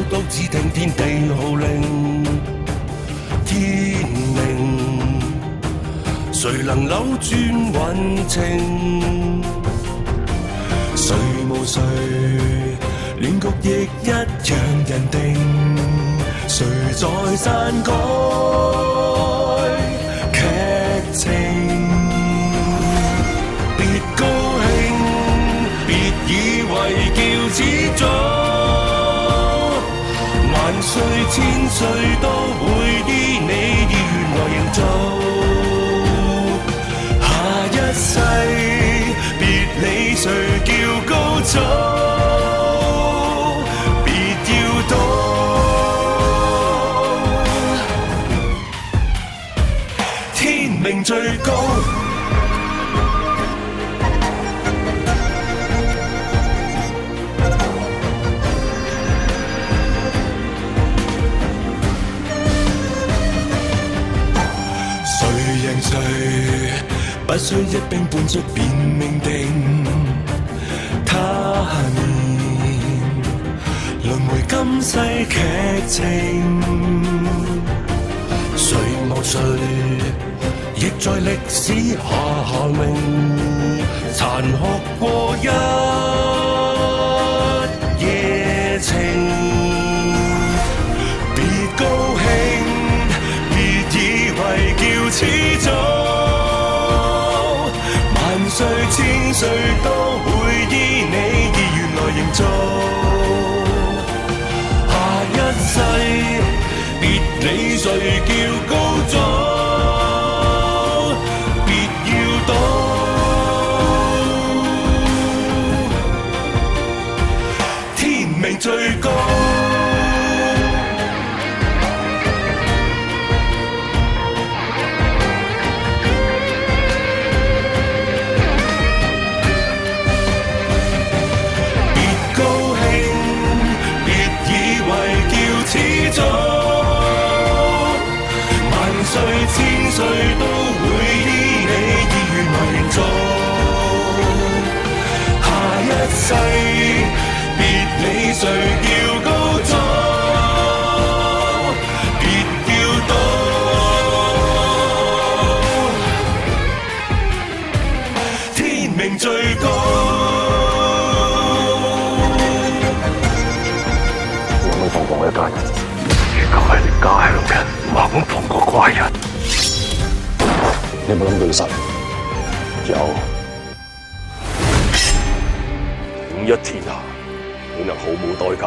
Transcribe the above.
都只聽天地號令，天命誰能扭轉運程？誰無誰，亂局亦一樣人定。誰在篡改劇情？別高興，別以為叫始祖，萬歲千歲都會依你意願來營造。下一世別理誰叫高祖，別要躲。天命最高，誰贏誰不需一兵半卒便命定。他年輪迴今世劇情，誰無誰亦在歷史下名，殘酷過一夜情。別高興，別以為叫始祖，萬歲千歲都會依你意願來營造。下一世別理誰叫高祖，最高，別高興，別以為叫始祖，萬歲千歲都會依你意願來營造。下一世別理誰叫高祖，別叫躲。天命最高。我冇放過我一家人，如果係你家鄉人，我肯放過怪人。你有冇諗到要殺人？有。五一天下，你能毫無代價